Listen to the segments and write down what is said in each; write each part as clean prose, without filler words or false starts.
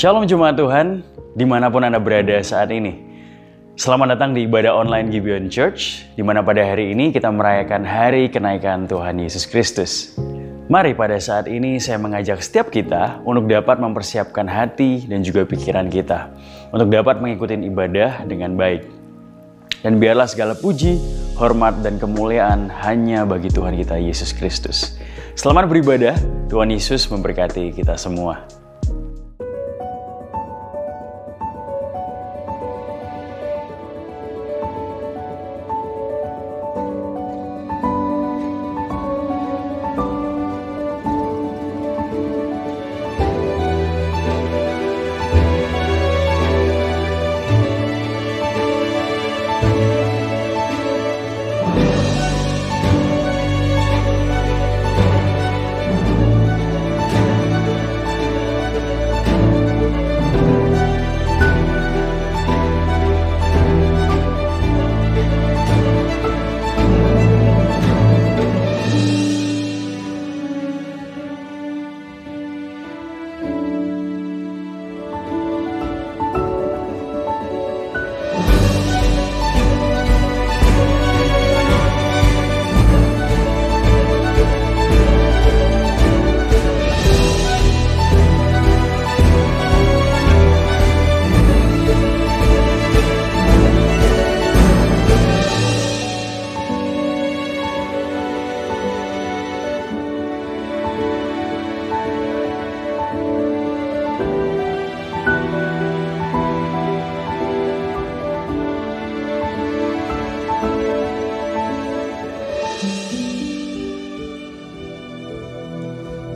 Shalom Jemaat Tuhan, dimanapun Anda berada saat ini. Selamat datang di ibadah online Gibeon Church, di mana pada hari ini kita merayakan hari kenaikan Tuhan Yesus Kristus. Mari pada saat ini saya mengajak setiap kita untuk dapat mempersiapkan hati dan juga pikiran kita, untuk dapat mengikuti ibadah dengan baik. Dan biarlah segala puji, hormat, dan kemuliaan hanya bagi Tuhan kita Yesus Kristus. Selamat beribadah, Tuhan Yesus memberkati kita semua.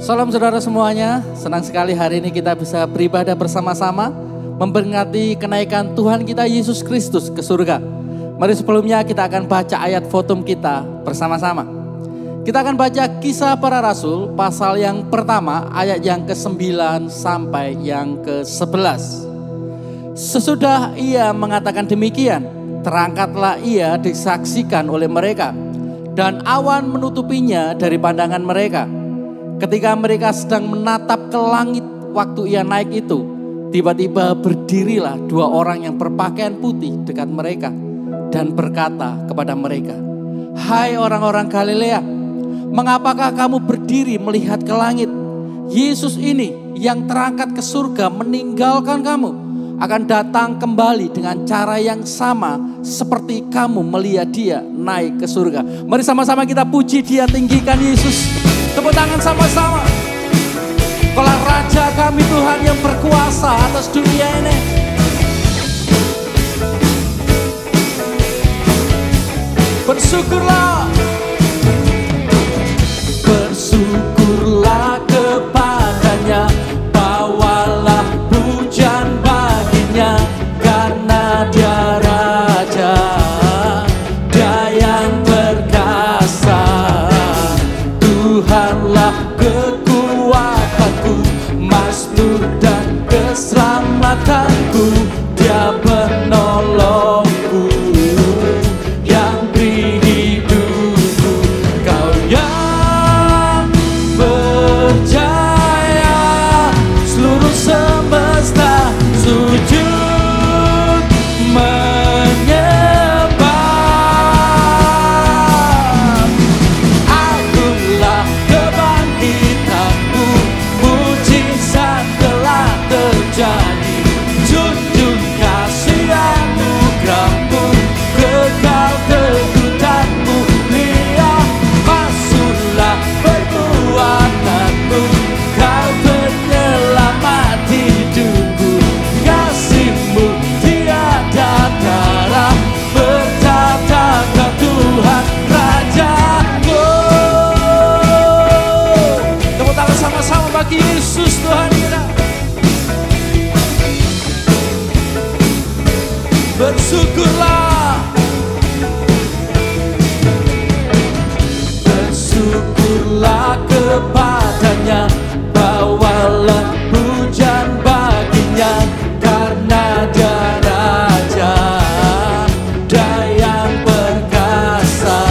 Salam saudara semuanya, senang sekali hari ini kita bisa beribadah bersama-sama memperingati kenaikan Tuhan kita Yesus Kristus ke surga. Mari sebelumnya kita akan baca ayat fotum kita bersama-sama. Kita akan baca Kisah Para Rasul pasal yang pertama ayat yang ke-9 sampai yang ke-11. Sesudah ia mengatakan demikian, terangkatlah ia disaksikan oleh mereka dan awan menutupinya dari pandangan mereka. Ketika mereka sedang menatap ke langit waktu ia naik itu, tiba-tiba berdirilah dua orang yang berpakaian putih dekat mereka dan berkata kepada mereka, "Hai orang-orang Galilea, mengapakah kamu berdiri melihat ke langit? Yesus ini yang terangkat ke surga meninggalkan kamu, akan datang kembali dengan cara yang sama seperti kamu melihat dia naik ke surga." Mari sama-sama kita puji dia, tinggikan Yesus. Tepuk tangan sama-sama. Kaulah Raja kami, Tuhan yang berkuasa atas dunia ini. Bersyukurlah. Bersyukurlah kepadanya, bawalah pujian baginya, karena dia Raja, dia yang perkasa. Tuhanlah kekuatanku, mazmur dan keselamatanku, dia penolongku yang beri hidupku. Kau yang berjaya, seluruh semesta sujud menyembah. Agunglah kebangkitanmu, mujizat telah terjadi. Junjung kasih anugerahmu, kekal kekuatanmu. Lihat, masuklah perbuatanmu, kau penyelamat hidupku. Kasihmu tiada tara, bertata kau Tuhan Rajaku. Tepuk tangan sama-sama bagi Yesus Tuhan kita. Bersyukurlah. Bersyukurlah kepadanya, bawalah pujian baginya, karena dia Raja, dia yang perkasa.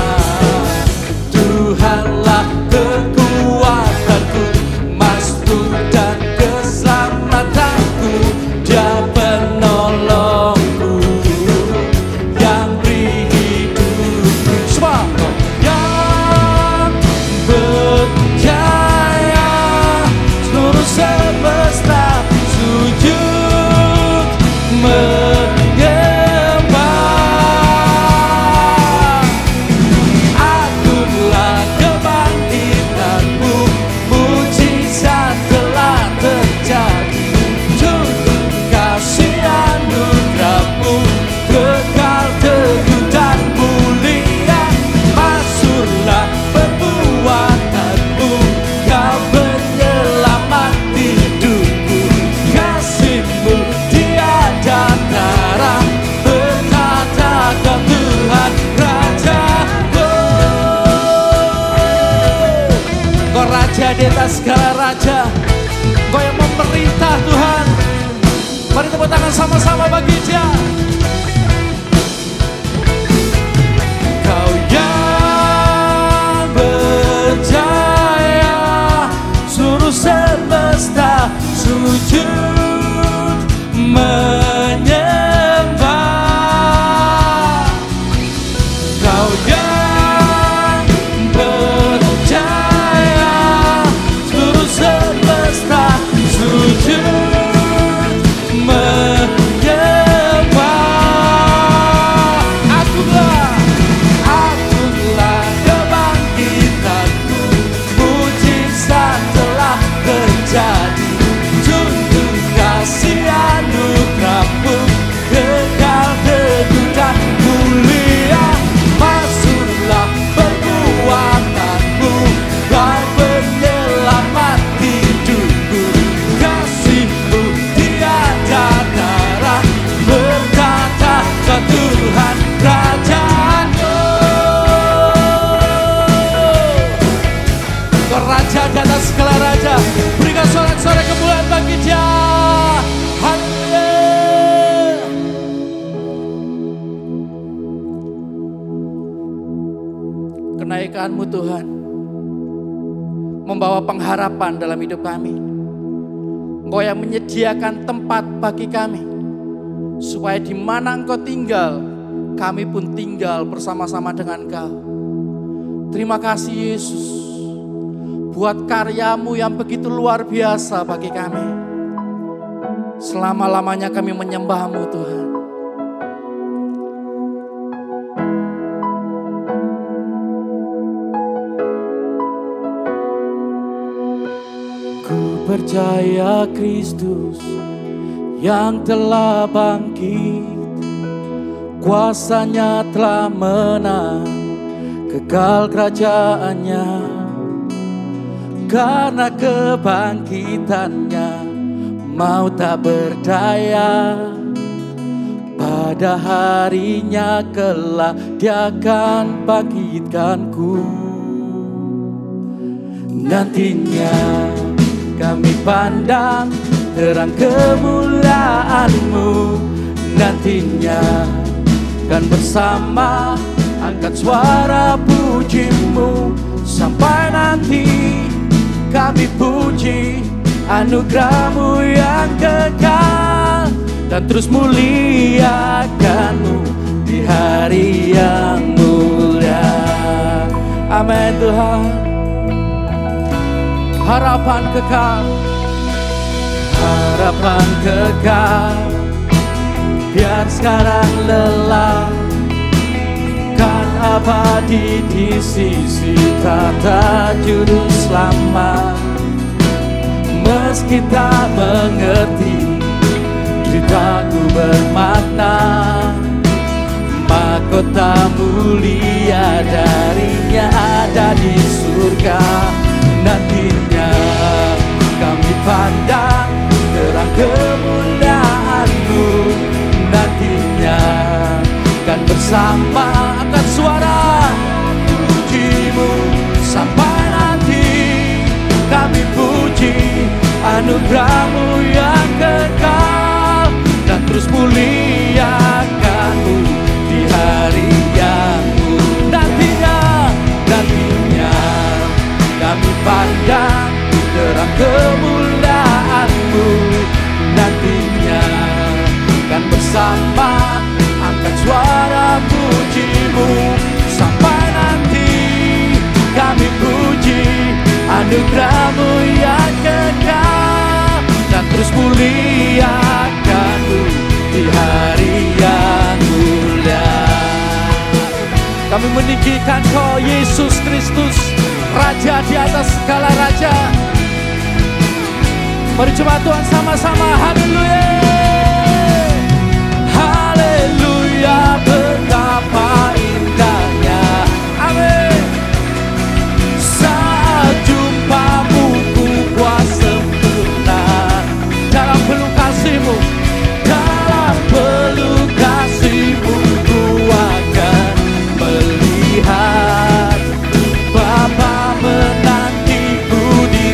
Tuhanlah kekuatanku, mazmur dan keselamatanku, Raja di atas segala raja, Engkau yang memerintah Tuhan. Mari tepuk tangan sama-sama bagi Dia. Kau yang berjaya, suruh semesta sujud menyembah. Kau yang berjaya, suruh semesta sujud menyembah. Akulah kebangkitanku, mujizat telah terjadi. Tunduk kasih anugerahmu, kekal teguh dan mulia. Masuklah perbuatanmu, Kau penyelamat hidupku. Kasih-Mu tiada tara, berkata Kau Tuhan Rajaku. Kau Raja di atas segala raja. Berikan sorak-sorai kemuliaan bagi Dia. Haleluya. Kenaikan-Mu Tuhan membawa pengharapan dalam hidup kami. Engkau yang menyediakan tempat bagi kami, supaya di mana Engkau tinggal, kami pun tinggal bersama-sama dengan Engkau. Terima kasih Yesus, buat karya-Mu yang begitu luar biasa bagi kami. Selama-lamanya kami menyembah-Mu Tuhan. Ku percaya Kristus yang telah bangkit, kuasa-Nya telah menang, kekal kerajaan-Nya. Karena kebangkitan-Nya, maut tak berdaya. Pada harinya kelak Dia akan bangkitkanku. Nantinya kami pandang terang kemuliaan-Mu. Nantinya kan bersama angkat suara puji-Mu. Sampai nanti kami puji anugerah-Mu yang kekal, dan terus muliakan-Mu di hari yang mulia. Amin Tuhan. Harapan kekal, harapan kekal, biar sekarang lelah, kan abadi di sisi Tata Juru Selamat. Meski tak mengerti ceritaku bermakna, mahkota mulia darinya ada di surga. Nantinya kami pandang terang kemuliaan-Mu. Nantinya kan bersama angkat suara puji-Mu. Sampai nanti kami puji anugerah-Mu yang kekal, dan terus muliakan-Mu di hari yang mulia. Nantinya kami pandang terang kemuliaan-Mu. Nantinya kan bersama angkat suara puji-Mu. Sampai nanti kami puji anugerah-Mu yang kekal, dan terus muliakan-Mu di hari yang mulia. Kami meninggikan Kau Yesus Kristus, Raja di atas segala raja. Mari coba Tuhan sama-sama. Haleluya. Haleluya, betapa indahnya. Amin. Saat jumpamu ku kuat sempurna, dalam peluk kasih-Mu, dalam peluk kasih-Mu ku akan melihat Bapa menantiku di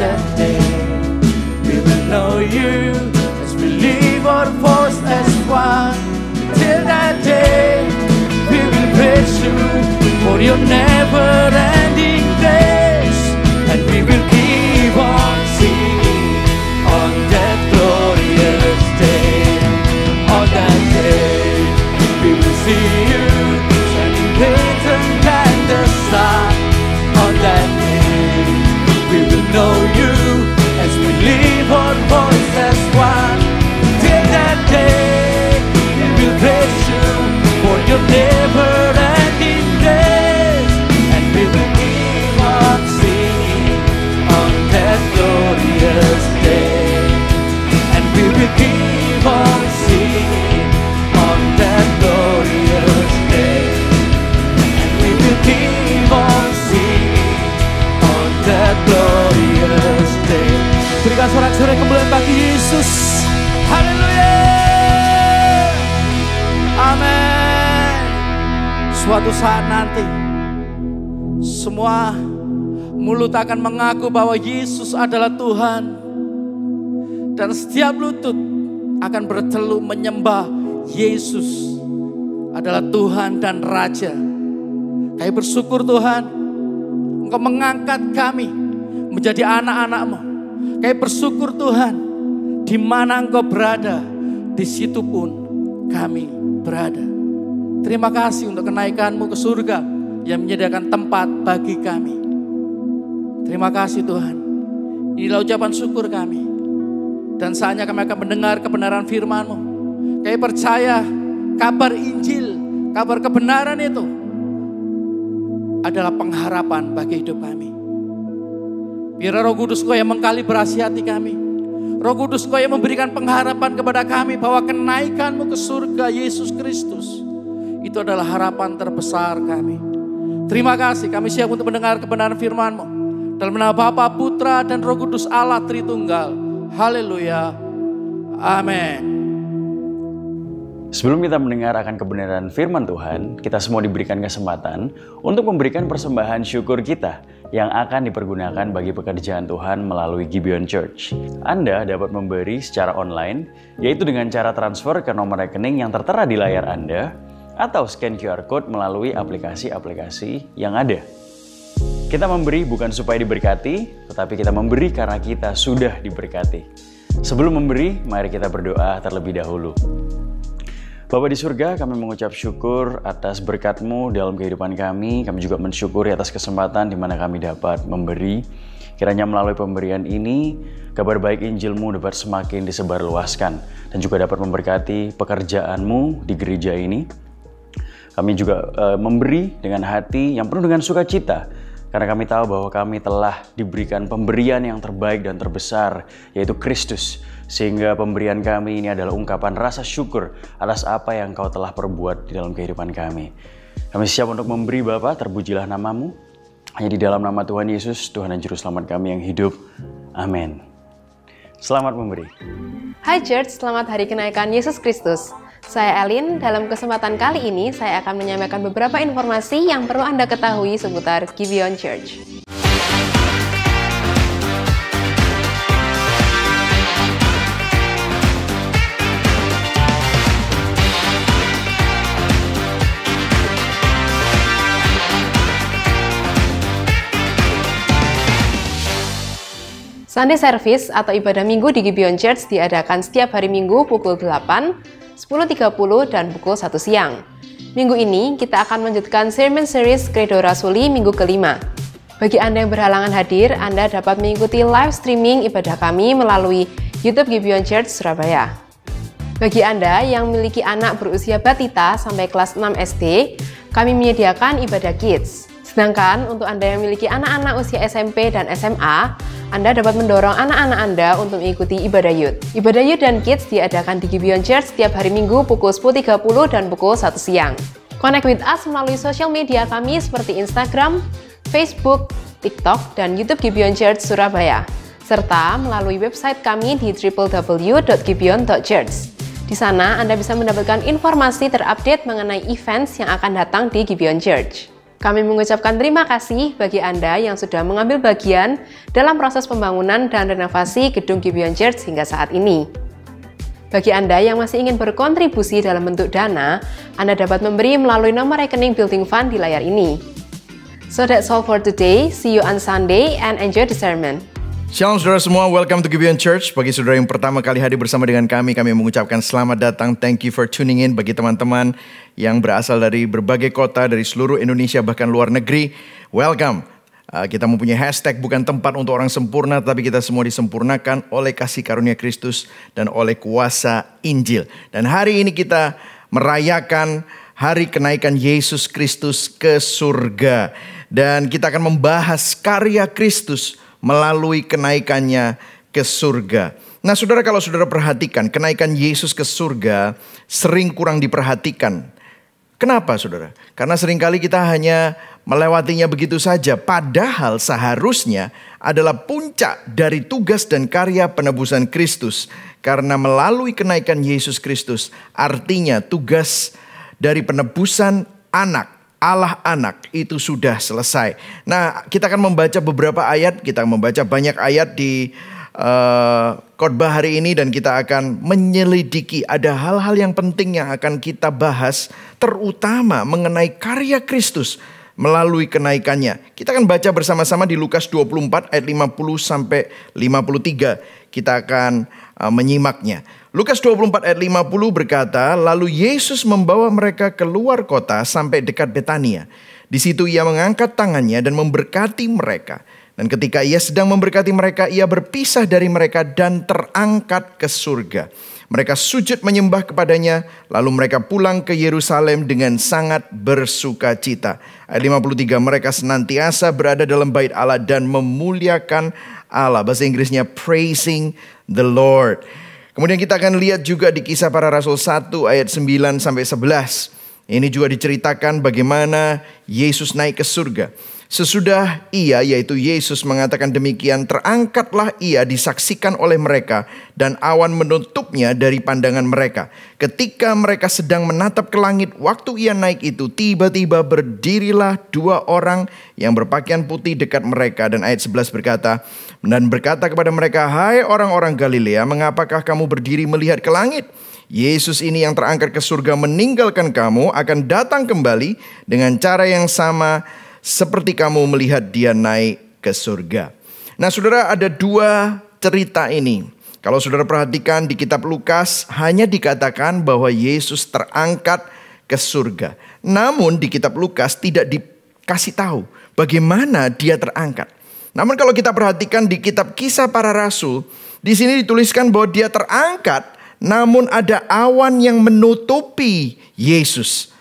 that day we will know you as we live our voice as one. Till that day we will praise you for your never-ending grace, and we will keep on singing on that glorious day. On that day we will see you shining brighter than the sun. On that day we will know you as we live our voice as one. Till that day we will praise you for your never-ending grace, and we will keep on singing on that glorious day, and we will keep on singing on that glorious day, and we will keep on singing on that glorious day. Berikan sorak-sorai kemuliaan bagi Yesus. Haleluya. Amin. Suatu saat nanti semua mulut akan mengaku bahwa Yesus adalah Tuhan, dan setiap lutut akan bertelut menyembah Yesus adalah Tuhan dan Raja. Kami bersyukur Tuhan, Engkau mengangkat kami menjadi anak-anak-Mu. Kami bersyukur Tuhan, di mana Engkau berada, di situ pun kami berada. Terima kasih untuk kenaikan-Mu ke surga yang menyediakan tempat bagi kami. Terima kasih Tuhan. Inilah ucapan syukur kami. Dan saatnya kami akan mendengar kebenaran firman-Mu. Kami percaya kabar Injil, kabar kebenaran itu adalah pengharapan bagi hidup kami. Biar Roh Kudus Kau yang mengkalibrasi hati kami. Roh Kudus Kau yang memberikan pengharapan kepada kami bahwa kenaikan-Mu ke surga Yesus Kristus itu adalah harapan terbesar kami. Terima kasih, kami siap untuk mendengar kebenaran firman-Mu. Dalam nama Bapa, Putra, dan Roh Kudus Allah Tritunggal. Haleluya. Amin. Sebelum kita mendengar akan kebenaran firman Tuhan, kita semua diberikan kesempatan untuk memberikan persembahan syukur kita yang akan dipergunakan bagi pekerjaan Tuhan melalui Gibeon Church. Anda dapat memberi secara online, yaitu dengan cara transfer ke nomor rekening yang tertera di layar Anda, atau scan QR Code melalui aplikasi-aplikasi yang ada. Kita memberi bukan supaya diberkati, tetapi kita memberi karena kita sudah diberkati. Sebelum memberi, mari kita berdoa terlebih dahulu. Bapa di surga, kami mengucap syukur atas berkat-Mu dalam kehidupan kami. Kami juga mensyukuri atas kesempatan di mana kami dapat memberi. Kiranya melalui pemberian ini, kabar baik Injil-Mu dapat semakin disebarluaskan dan juga dapat memberkati pekerjaan-Mu di gereja ini. Kami juga memberi dengan hati yang penuh dengan sukacita, karena kami tahu bahwa kami telah diberikan pemberian yang terbaik dan terbesar, yaitu Kristus. Sehingga pemberian kami ini adalah ungkapan rasa syukur atas apa yang Kau telah perbuat di dalam kehidupan kami. Kami siap untuk memberi Bapa, terpujilah nama-Mu. Hanya di dalam nama Tuhan Yesus, Tuhan dan Juru Selamat kami yang hidup. Amin. Selamat memberi. Hai Church, selamat hari kenaikan Yesus Kristus. Saya Elin, dalam kesempatan kali ini saya akan menyampaikan beberapa informasi yang perlu Anda ketahui seputar Gibeon Church. Sunday Service atau ibadah minggu di Gibeon Church diadakan setiap hari Minggu pukul 8, 10.30 dan pukul 1 siang. Minggu ini kita akan melanjutkan Sermon Series Credo Rasuli minggu kelima. Bagi Anda yang berhalangan hadir, Anda dapat mengikuti live streaming ibadah kami melalui YouTube Gibeon Church Surabaya. Bagi Anda yang memiliki anak berusia batita sampai kelas 6 SD, kami menyediakan ibadah kids. Sedangkan untuk Anda yang memiliki anak-anak usia SMP dan SMA, Anda dapat mendorong anak-anak Anda untuk mengikuti ibadah youth. Ibadah youth dan kids diadakan di Gibeon Church setiap hari Minggu pukul 10.30 dan pukul 1 siang. Connect with us melalui sosial media kami seperti Instagram, Facebook, TikTok, dan YouTube Gibeon Church Surabaya, serta melalui website kami di www.gibeon.church. Di sana Anda bisa mendapatkan informasi terupdate mengenai events yang akan datang di Gibeon Church. Kami mengucapkan terima kasih bagi Anda yang sudah mengambil bagian dalam proses pembangunan dan renovasi gedung Gibeon Church hingga saat ini. Bagi Anda yang masih ingin berkontribusi dalam bentuk dana, Anda dapat memberi melalui nomor rekening Building Fund di layar ini. So that's all for today. See you on Sunday and enjoy the sermon. Shalom saudara semua, welcome to Gibeon Church. Bagi saudara yang pertama kali hadir bersama dengan kami mengucapkan selamat datang. Thank you for tuning in. Bagi teman-teman yang berasal dari berbagai kota, dari seluruh Indonesia bahkan luar negeri, welcome. Kita mempunyai hashtag bukan tempat untuk orang sempurna, tapi kita semua disempurnakan oleh kasih karunia Kristus dan oleh kuasa Injil. Dan hari ini kita merayakan hari kenaikan Yesus Kristus ke surga. Dan kita akan membahas karya Kristus melalui kenaikannya ke surga. Nah saudara, kalau saudara perhatikan, kenaikan Yesus ke surga sering kurang diperhatikan. Kenapa saudara? Karena seringkali kita hanya melewatinya begitu saja. Padahal seharusnya adalah puncak dari tugas dan karya penebusan Kristus. Karena melalui kenaikan Yesus Kristus, artinya tugas dari penebusan anak, Allah anak itu sudah selesai. Nah, kita akan membaca beberapa ayat, kita membaca banyak ayat di khotbah hari ini dan kita akan menyelidiki ada hal-hal yang penting yang akan kita bahas, terutama mengenai karya Kristus melalui kenaikannya. Kita akan baca bersama-sama di Lukas 24 ayat 50 sampai 53. Kita akan menyimaknya. Lukas 24 ayat 50 berkata, lalu Yesus membawa mereka keluar kota sampai dekat Betania. Di situ ia mengangkat tangannya dan memberkati mereka. Dan ketika ia sedang memberkati mereka, ia berpisah dari mereka dan terangkat ke surga. Mereka sujud menyembah kepadanya, lalu mereka pulang ke Yerusalem dengan sangat bersuka cita. Ayat 53, mereka senantiasa berada dalam bait Allah dan memuliakan Allah. Bahasa Inggrisnya praising the Lord. Kemudian kita akan lihat juga di Kisah Para Rasul 1 ayat 9 sampai 11. Ini juga diceritakan bagaimana Yesus naik ke surga. Sesudah ia, yaitu Yesus mengatakan demikian, terangkatlah ia disaksikan oleh mereka dan awan menutupnya dari pandangan mereka. Ketika mereka sedang menatap ke langit, waktu ia naik itu, tiba-tiba berdirilah dua orang yang berpakaian putih dekat mereka. Dan ayat 11 berkata, dan berkata kepada mereka, hai orang-orang Galilea, mengapakah kamu berdiri melihat ke langit? Yesus ini yang terangkat ke surga meninggalkan kamu akan datang kembali dengan cara yang sama seperti kamu melihat dia naik ke surga. Nah saudara, ada dua cerita ini. Kalau saudara perhatikan di kitab Lukas hanya dikatakan bahwa Yesus terangkat ke surga. Namun di kitab Lukas tidak dikasih tahu bagaimana dia terangkat. Namun kalau kita perhatikan di kitab Kisah Para Rasul, di sini dituliskan bahwa dia terangkat, namun ada awan yang menutupi Yesus.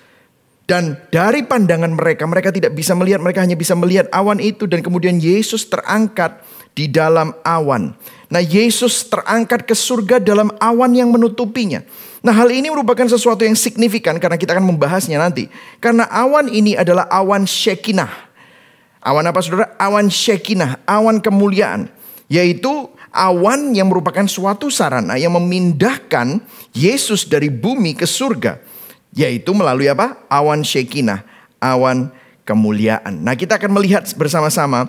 Dan dari pandangan mereka, mereka tidak bisa melihat, mereka hanya bisa melihat awan itu. Dan kemudian Yesus terangkat di dalam awan. Nah Yesus terangkat ke surga dalam awan yang menutupinya. Nah hal ini merupakan sesuatu yang signifikan karena kita akan membahasnya nanti. Karena awan ini adalah awan Shekinah. Awan apa saudara? Awan Shekinah, awan kemuliaan. Yaitu awan yang merupakan suatu sarana yang memindahkan Yesus dari bumi ke surga. Yaitu melalui apa? Awan Shekinah, awan kemuliaan. Nah kita akan melihat bersama-sama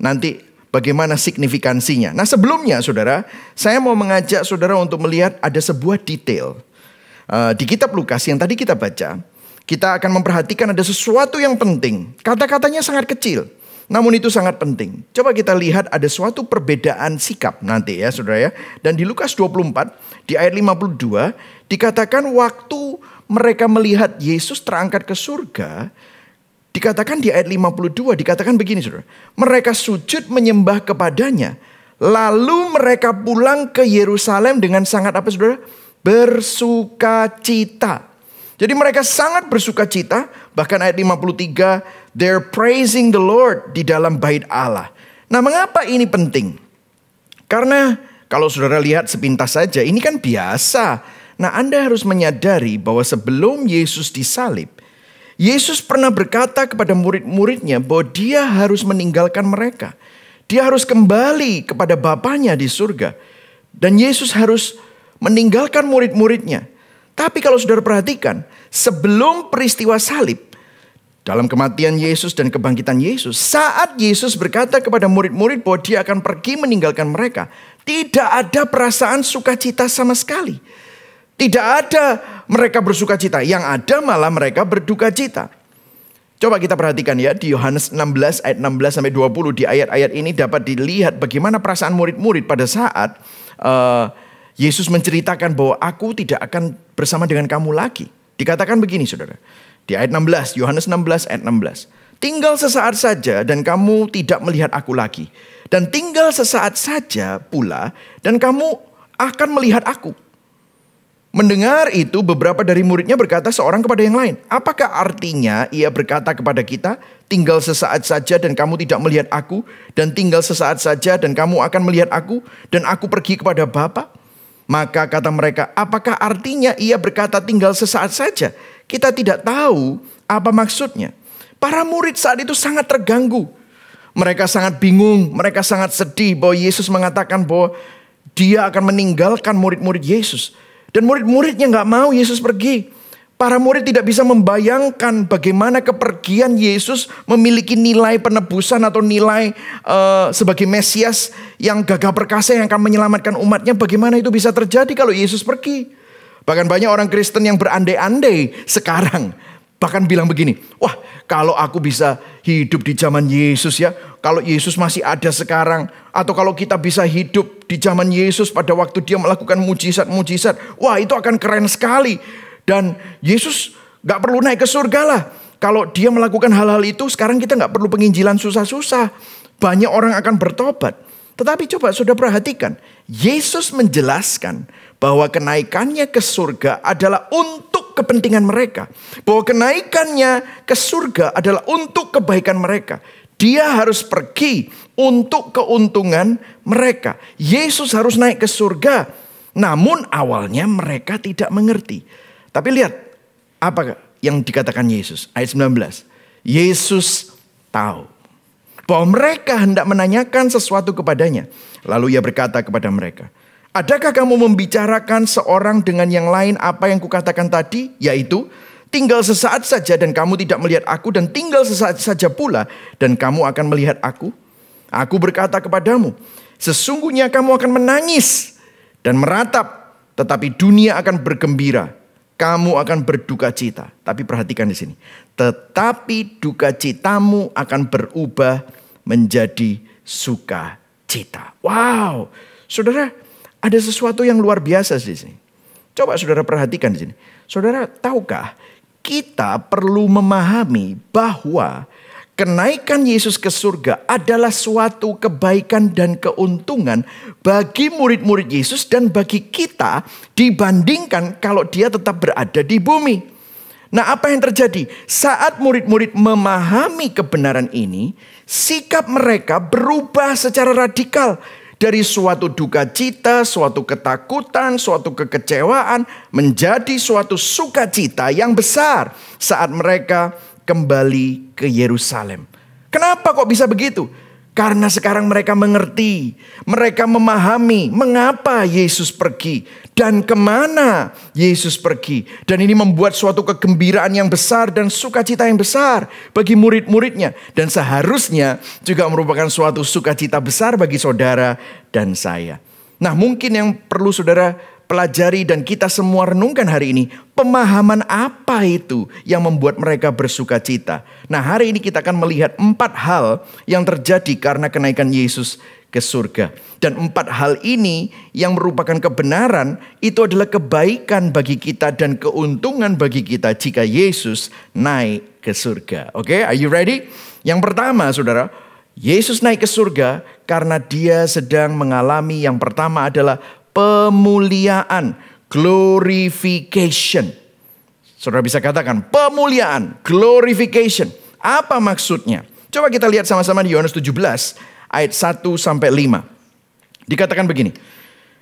nanti bagaimana signifikansinya. Nah sebelumnya saudara, saya mau mengajak saudara untuk melihat ada sebuah detail. Di kitab Lukas yang tadi kita baca, kita akan memperhatikan ada sesuatu yang penting. Kata-katanya sangat kecil, namun itu sangat penting. Coba kita lihat ada suatu perbedaan sikap nanti ya saudara ya. Dan di Lukas 24 di ayat 52 dikatakan waktu mereka melihat Yesus terangkat ke surga, dikatakan di ayat 52, dikatakan begini saudara. Mereka sujud menyembah kepadanya. Lalu mereka pulang ke Yerusalem dengan sangat apa saudara? Bersuka cita. Jadi mereka sangat bersuka cita. Bahkan ayat 53, they're praising the Lord di dalam bait Allah. Nah mengapa ini penting? Karena kalau saudara lihat sepintas saja, ini kan biasa. Nah Anda harus menyadari bahwa sebelum Yesus disalib, Yesus pernah berkata kepada murid-muridnya bahwa dia harus meninggalkan mereka. Dia harus kembali kepada Bapanya di surga. Dan Yesus harus meninggalkan murid-muridnya. Tapi kalau saudara perhatikan, sebelum peristiwa salib, dalam kematian Yesus dan kebangkitan Yesus, saat Yesus berkata kepada murid-murid bahwa dia akan pergi meninggalkan mereka, tidak ada perasaan sukacita sama sekali. Tidak ada mereka bersukacita, yang ada malah mereka berdukacita. Coba kita perhatikan ya, di Yohanes 16 ayat 16 sampai 20, di ayat-ayat ini dapat dilihat bagaimana perasaan murid-murid pada saat Yesus menceritakan bahwa aku tidak akan bersama dengan kamu lagi. Dikatakan begini saudara, di ayat 16, Yohanes 16 ayat 16. Tinggal sesaat saja dan kamu tidak melihat aku lagi. Dan tinggal sesaat saja pula dan kamu akan melihat aku. Mendengar itu beberapa dari muridnya berkata seorang kepada yang lain, apakah artinya ia berkata kepada kita, tinggal sesaat saja dan kamu tidak melihat aku, dan tinggal sesaat saja dan kamu akan melihat aku, dan aku pergi kepada Bapa? Maka kata mereka, apakah artinya ia berkata tinggal sesaat saja? Kita tidak tahu apa maksudnya. Para murid saat itu sangat terganggu. Mereka sangat bingung, mereka sangat sedih bahwa Yesus mengatakan bahwa dia akan meninggalkan murid-murid Yesus. Dan murid-muridnya gak mau Yesus pergi. Para murid tidak bisa membayangkan bagaimana kepergian Yesus memiliki nilai penebusan atau nilai sebagai Mesias yang gagah perkasa yang akan menyelamatkan umatnya. Bagaimana itu bisa terjadi kalau Yesus pergi? Bahkan banyak orang Kristen yang berandai-andai sekarang. Bahkan bilang begini, wah kalau aku bisa hidup di zaman Yesus ya. Kalau Yesus masih ada sekarang. Atau kalau kita bisa hidup di zaman Yesus pada waktu dia melakukan mujizat-mujizat. Wah itu akan keren sekali. Dan Yesus gak perlu naik ke surga lah. Kalau dia melakukan hal-hal itu sekarang kita gak perlu penginjilan susah-susah. Banyak orang akan bertobat. Tetapi coba saudara perhatikan. Yesus menjelaskan bahwa kenaikannya ke surga adalah untuk kepentingan mereka. Bahwa kenaikannya ke surga adalah untuk kebaikan mereka. Dia harus pergi untuk keuntungan mereka. Yesus harus naik ke surga. Namun awalnya mereka tidak mengerti. Tapi lihat apa yang dikatakan Yesus. Ayat 19. Yesus tahu bahwa mereka hendak menanyakan sesuatu kepadanya. Lalu ia berkata kepada mereka, adakah kamu membicarakan seorang dengan yang lain apa yang kukatakan tadi? Yaitu, tinggal sesaat saja dan kamu tidak melihat aku, dan tinggal sesaat saja pula dan kamu akan melihat aku. Aku berkata kepadamu, sesungguhnya kamu akan menangis dan meratap, tetapi dunia akan bergembira. Kamu akan berduka cita. Tapi perhatikan di sini. Tetapi duka citamu akan berubah menjadi sukacita. Wow, saudara, ada sesuatu yang luar biasa di sini. Coba saudara perhatikan di sini. Saudara, tahukah kita perlu memahami bahwa kenaikan Yesus ke surga adalah suatu kebaikan dan keuntungan bagi murid-murid Yesus dan bagi kita dibandingkan kalau dia tetap berada di bumi. Nah, apa yang terjadi? Saat murid-murid memahami kebenaran ini, sikap mereka berubah secara radikal. Dari suatu duka cita, suatu ketakutan, suatu kekecewaan menjadi suatu sukacita yang besar saat mereka kembali ke Yerusalem. Kenapa kok bisa begitu? Karena sekarang mereka mengerti, mereka memahami mengapa Yesus pergi dan kemana Yesus pergi. Dan ini membuat suatu kegembiraan yang besar dan sukacita yang besar bagi murid-muridnya. Dan seharusnya juga merupakan suatu sukacita besar bagi saudara dan saya. Nah, mungkin yang perlu saudara pelajari dan kita semua renungkan hari ini, pemahaman apa itu yang membuat mereka bersuka cita. Nah, hari ini kita akan melihat 4 hal yang terjadi karena kenaikan Yesus ke surga. Dan 4 hal ini yang merupakan kebenaran itu adalah kebaikan bagi kita dan keuntungan bagi kita jika Yesus naik ke surga. Oke, are you ready? Yang pertama saudara, Yesus naik ke surga karena dia sedang mengalami yang pertama adalah pemuliaan, glorification. Saudara bisa katakan pemuliaan, glorification. Apa maksudnya? Coba kita lihat sama-sama di Yohanes 17 ayat 1 sampai 5. Dikatakan begini.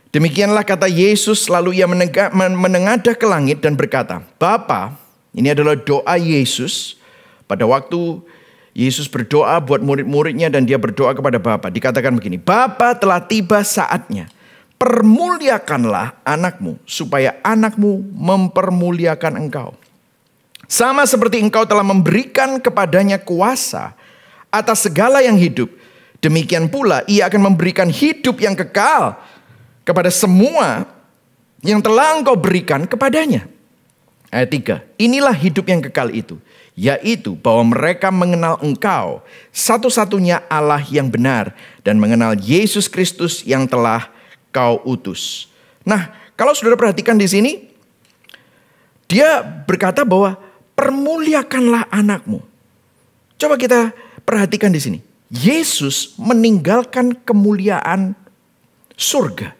Demikianlah kata Yesus, lalu ia menengadah ke langit dan berkata, Bapa, ini adalah doa Yesus pada waktu Yesus berdoa buat murid-muridnya dan dia berdoa kepada Bapa. Dikatakan begini, Bapa, telah tiba saatnya. Permuliakanlah anakmu supaya anakmu mempermuliakan engkau. Sama seperti Engkau telah memberikan kepadanya kuasa atas segala yang hidup, demikian pula Ia akan memberikan hidup yang kekal kepada semua yang telah Engkau berikan kepadanya. Ayat 3, inilah hidup yang kekal itu, yaitu bahwa mereka mengenal Engkau, satu-satunya Allah yang benar, dan mengenal Yesus Kristus yang telah Kau utus. Nah, kalau saudara perhatikan di sini, dia berkata bahwa permuliakanlah anakmu. Coba kita perhatikan di sini. Yesus meninggalkan kemuliaan surga.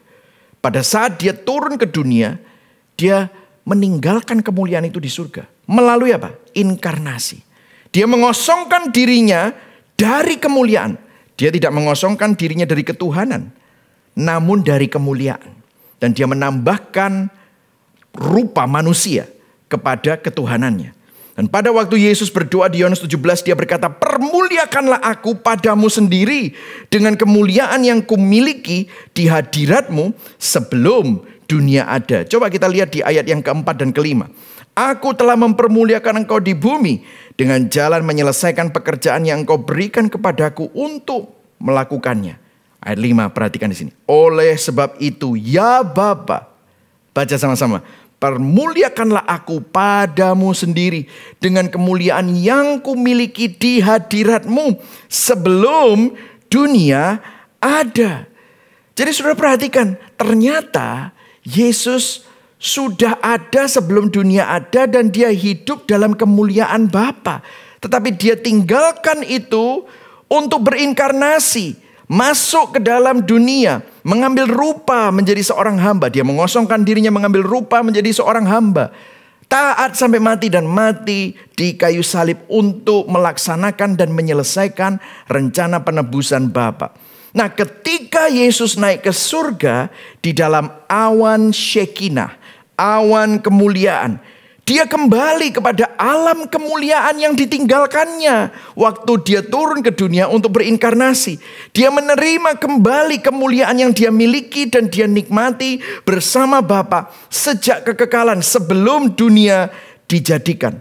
Pada saat dia turun ke dunia, dia meninggalkan kemuliaan itu di surga. Melalui apa? Inkarnasi. Dia mengosongkan dirinya dari kemuliaan. Dia tidak mengosongkan dirinya dari ketuhanan, namun dari kemuliaan. Dan dia menambahkan rupa manusia kepada ketuhanannya. Dan pada waktu Yesus berdoa di Yohanes 17, dia berkata, permuliakanlah aku padamu sendiri dengan kemuliaan yang kumiliki di hadiratmu sebelum dunia ada. Coba kita lihat di ayat yang keempat dan kelima. Aku telah mempermuliakan engkau di bumi dengan jalan menyelesaikan pekerjaan yang engkau berikan kepadaku untuk melakukannya. Ayat 5, perhatikan di sini. Oleh sebab itu, ya Bapa, baca sama-sama. Permuliakanlah aku padamu sendiri dengan kemuliaan yang kumiliki di hadiratmu sebelum dunia ada. Jadi saudara perhatikan, ternyata Yesus sudah ada sebelum dunia ada dan dia hidup dalam kemuliaan Bapa. Tetapi dia tinggalkan itu untuk berinkarnasi, masuk ke dalam dunia, mengambil rupa menjadi seorang hamba. Dia mengosongkan dirinya, mengambil rupa menjadi seorang hamba. Taat sampai mati dan mati di kayu salib untuk melaksanakan dan menyelesaikan rencana penebusan Bapa. Nah, ketika Yesus naik ke surga di dalam awan Shekinah, awan kemuliaan, dia kembali kepada alam kemuliaan yang ditinggalkannya waktu dia turun ke dunia untuk berinkarnasi. Dia menerima kembali kemuliaan yang dia miliki dan dia nikmati bersama Bapa sejak kekekalan sebelum dunia dijadikan.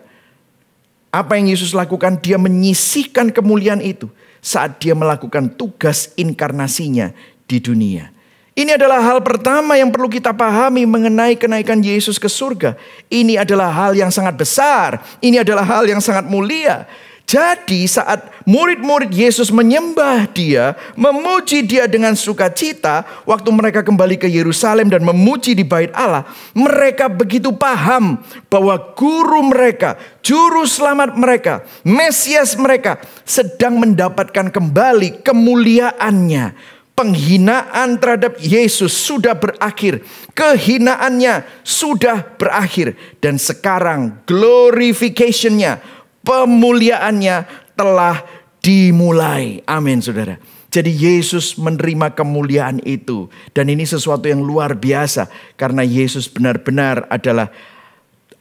Apa yang Yesus lakukan? Dia menyisihkan kemuliaan itu saat dia melakukan tugas inkarnasinya di dunia. Ini adalah hal pertama yang perlu kita pahami mengenai kenaikan Yesus ke surga. Ini adalah hal yang sangat besar. Ini adalah hal yang sangat mulia. Jadi saat murid-murid Yesus menyembah dia, memuji dia dengan sukacita, waktu mereka kembali ke Yerusalem dan memuji di bait Allah, mereka begitu paham bahwa guru mereka, juru selamat mereka, Mesias mereka sedang mendapatkan kembali kemuliaannya. Penghinaan terhadap Yesus sudah berakhir. Kehinaannya sudah berakhir. Dan sekarang glorification-nya, pemuliaannya telah dimulai. Amin saudara. Jadi Yesus menerima kemuliaan itu. Dan ini sesuatu yang luar biasa. Karena Yesus benar-benar adalah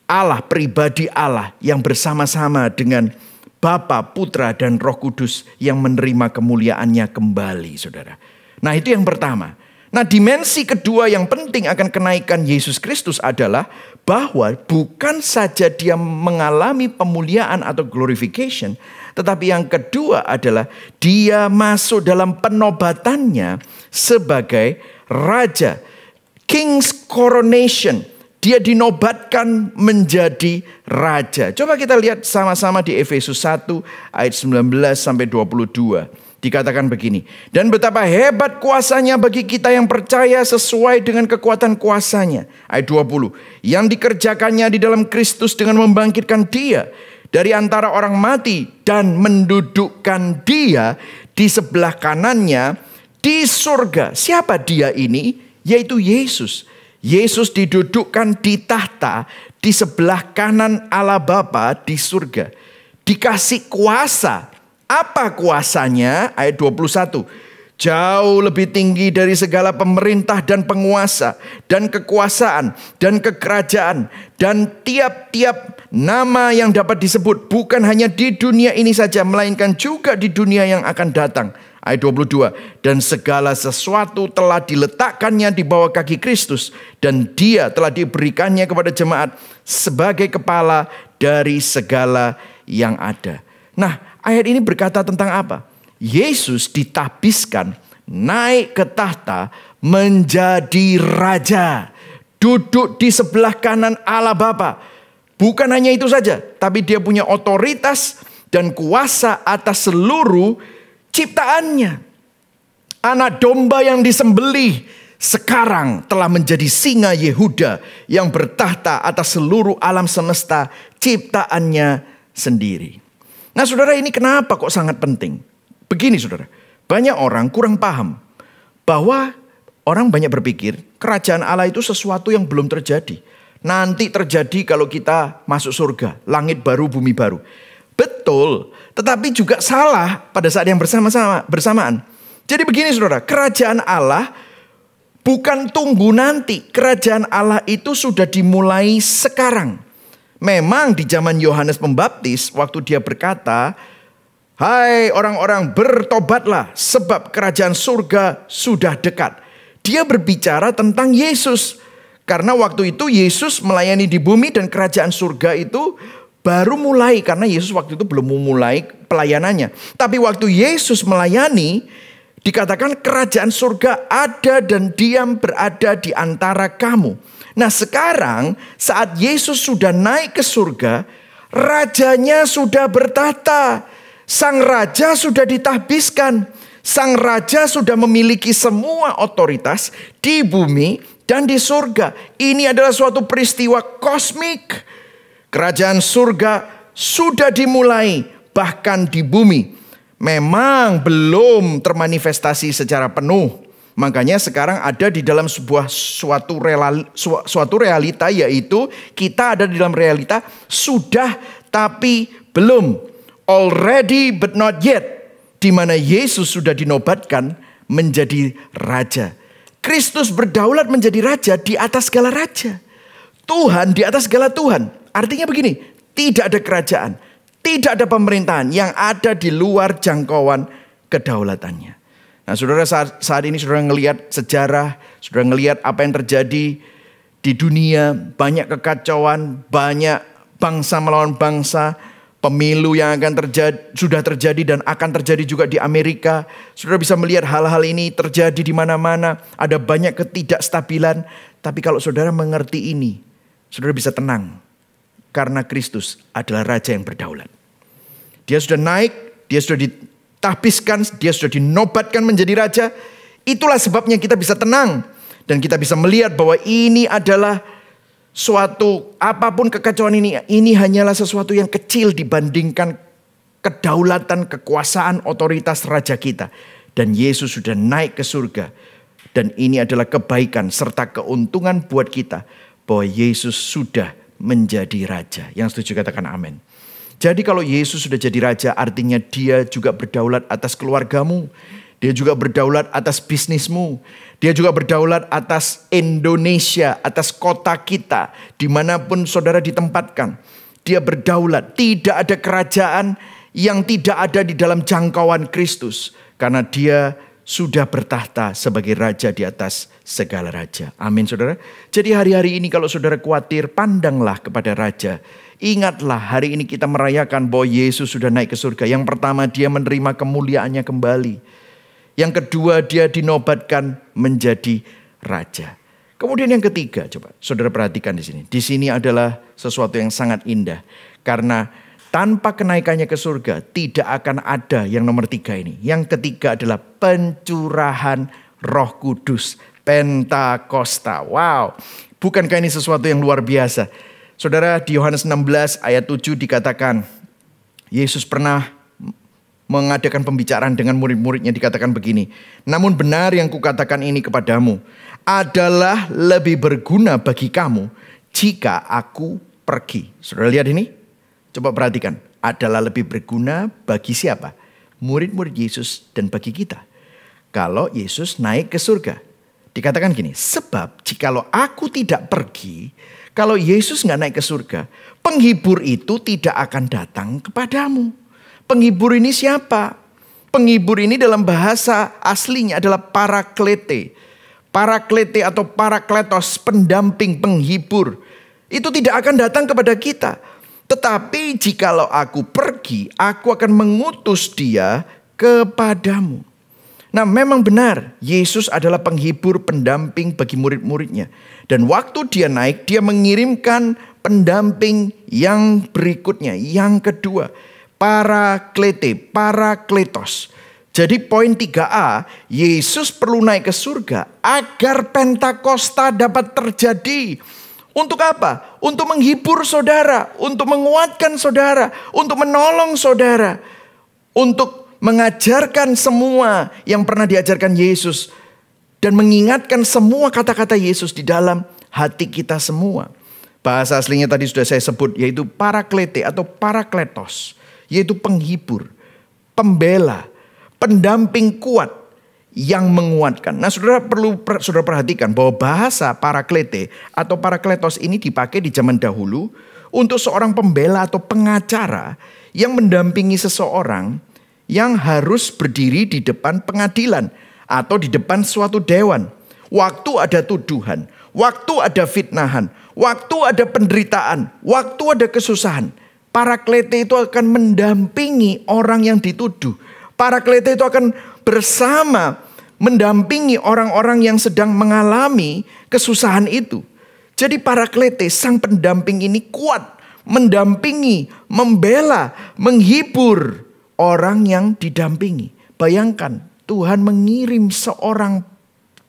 Allah, pribadi Allah yang bersama-sama dengan Bapa, Putra, dan Roh Kudus yang menerima kemuliaannya kembali saudara. Nah itu yang pertama. Nah dimensi kedua yang penting akan kenaikan Yesus Kristus adalah bahwa bukan saja dia mengalami pemuliaan atau glorification. Tetapi yang kedua adalah dia masuk dalam penobatannya sebagai Raja. King's coronation. Dia dinobatkan menjadi Raja. Coba kita lihat sama-sama di Efesus 1 ayat 19 sampai 22. Dikatakan begini, dan betapa hebat kuasanya bagi kita yang percaya sesuai dengan kekuatan kuasanya. Ayat 20, yang dikerjakannya di dalam Kristus dengan membangkitkan dia dari antara orang mati dan mendudukkan dia di sebelah kanannya di surga. Siapa dia ini? Yaitu Yesus. Yesus didudukkan di tahta di sebelah kanan Allah Bapa di surga. Dikasih kuasa. Apa kuasanya? Ayat 21. Jauh lebih tinggi dari segala pemerintah dan penguasa dan kekuasaan dan kekerajaan dan tiap-tiap nama yang dapat disebut, bukan hanya di dunia ini saja melainkan juga di dunia yang akan datang. Ayat 22, dan segala sesuatu telah diletakkannya di bawah kaki Kristus, dan dia telah diberikannya kepada jemaat sebagai kepala dari segala yang ada. Nah, ayat ini berkata tentang apa? Yesus ditahbiskan naik ke tahta menjadi raja, duduk di sebelah kanan Allah Bapa. Bukan hanya itu saja, tapi dia punya otoritas dan kuasa atas seluruh ciptaannya. Anak domba yang disembelih sekarang telah menjadi singa Yehuda yang bertahta atas seluruh alam semesta ciptaannya sendiri. Nah saudara, ini kenapa kok sangat penting? Begini saudara, banyak orang kurang paham bahwa orang banyak berpikir kerajaan Allah itu sesuatu yang belum terjadi. Nanti terjadi kalau kita masuk surga, langit baru, bumi baru. Betul, tetapi juga salah pada saat yang bersamaan. Jadi begini saudara, kerajaan Allah bukan tunggu nanti. Kerajaan Allah itu sudah dimulai sekarang. Memang di zaman Yohanes Pembaptis, waktu dia berkata, hai orang-orang, bertobatlah sebab kerajaan surga sudah dekat. Dia berbicara tentang Yesus. Karena waktu itu Yesus melayani di bumi dan kerajaan surga itu baru mulai, karena Yesus waktu itu belum memulai pelayanannya. Tapi waktu Yesus melayani, dikatakan kerajaan surga ada dan diam berada di antara kamu. Nah sekarang saat Yesus sudah naik ke surga, rajanya sudah bertahta. Sang raja sudah ditahbiskan. Sang raja sudah memiliki semua otoritas di bumi dan di surga. Ini adalah suatu peristiwa kosmik. Kerajaan surga sudah dimulai, bahkan di bumi. Memang belum termanifestasi secara penuh. Makanya sekarang ada di dalam suatu realita, yaitu kita ada di dalam realita sudah tapi belum. Already but not yet. Di mana Yesus sudah dinobatkan menjadi raja. Kristus berdaulat menjadi raja di atas segala raja. Tuhan di atas segala Tuhan. Artinya begini, tidak ada kerajaan, tidak ada pemerintahan yang ada di luar jangkauan kedaulatannya. Nah saudara, saat ini saudara ngelihat sejarah, saudara ngelihat apa yang terjadi di dunia, banyak kekacauan, banyak bangsa melawan bangsa, pemilu yang akan terjadi, sudah terjadi dan akan terjadi juga di Amerika. Saudara bisa melihat hal-hal ini terjadi di mana-mana, ada banyak ketidakstabilan. Tapi kalau saudara mengerti ini, saudara bisa tenang. Karena Kristus adalah raja yang berdaulat. Dia sudah naik, dia sudah ditahbiskan, dia sudah dinobatkan menjadi raja. Itulah sebabnya kita bisa tenang. Dan kita bisa melihat bahwa ini adalah suatu, apapun kekacauan ini hanyalah sesuatu yang kecil dibandingkan kedaulatan, kekuasaan, otoritas raja kita. Dan Yesus sudah naik ke surga. Dan ini adalah kebaikan serta keuntungan buat kita. Bahwa Yesus sudah menjadi raja. Yang setuju katakan amin. Jadi kalau Yesus sudah jadi raja, artinya dia juga berdaulat atas keluargamu. Dia juga berdaulat atas bisnismu. Dia juga berdaulat atas Indonesia, atas kota kita, dimanapun saudara ditempatkan. Dia berdaulat. Tidak ada kerajaan yang tidak ada di dalam jangkauan Kristus. Karena dia sudah bertahta sebagai raja di atas segala raja. Amin saudara. Jadi hari-hari ini kalau saudara khawatir, pandanglah kepada raja. Ingatlah hari ini kita merayakan bahwa Yesus sudah naik ke surga. Yang pertama, dia menerima kemuliaannya kembali. Yang kedua, dia dinobatkan menjadi raja. Kemudian yang ketiga, coba saudara perhatikan di sini. Di sini adalah sesuatu yang sangat indah. Karena tanpa kenaikannya ke surga, tidak akan ada yang nomor 3 ini. Yang ketiga adalah pencurahan Roh Kudus. Pentakosta. Wow. Bukankah ini sesuatu yang luar biasa? Saudara, di Yohanes 16 ayat 7 dikatakan, Yesus pernah mengadakan pembicaraan dengan murid-muridnya, dikatakan begini. Namun benar yang kukatakan ini kepadamu, adalah lebih berguna bagi kamu jika aku pergi. Saudara lihat ini? Coba perhatikan, adalah lebih berguna bagi siapa? Murid-murid Yesus dan bagi kita. Kalau Yesus naik ke surga. Dikatakan gini, sebab jikalau aku tidak pergi, kalau Yesus nggak naik ke surga, penghibur itu tidak akan datang kepadamu. Penghibur ini siapa? Penghibur ini dalam bahasa aslinya adalah paraklete. Paraklete atau parakletos, pendamping, penghibur. Itu tidak akan datang kepada kita. Tetapi jikalau aku pergi, aku akan mengutus dia kepadamu. Nah, memang benar, Yesus adalah penghibur, pendamping bagi murid-muridnya. Dan waktu dia naik, dia mengirimkan pendamping yang berikutnya, yang kedua. Paraklete, parakletos. Jadi poin 3A, Yesus perlu naik ke surga agar Pentakosta dapat terjadi. Untuk apa? Untuk menghibur saudara, untuk menguatkan saudara, untuk menolong saudara, untuk mengajarkan semua yang pernah diajarkan Yesus dan mengingatkan semua kata-kata Yesus di dalam hati kita semua. Bahasa aslinya tadi sudah saya sebut, yaitu paraklete atau parakletos, yaitu penghibur, pembela, pendamping kuat yang menguatkan. Nah, saudara perlu perhatikan bahwa bahasa paraklete atau parakletos ini dipakai di zaman dahulu untuk seorang pembela atau pengacara yang mendampingi seseorang yang harus berdiri di depan pengadilan atau di depan suatu dewan. Waktu ada tuduhan, waktu ada fitnahan, waktu ada penderitaan, waktu ada kesusahan. Paraklete itu akan mendampingi orang yang dituduh. Paraklete itu akan bersama mendampingi orang-orang yang sedang mengalami kesusahan itu. Jadi paraklete, sang pendamping ini kuat, mendampingi, membela, menghibur orang yang didampingi. Bayangkan, Tuhan mengirim seorang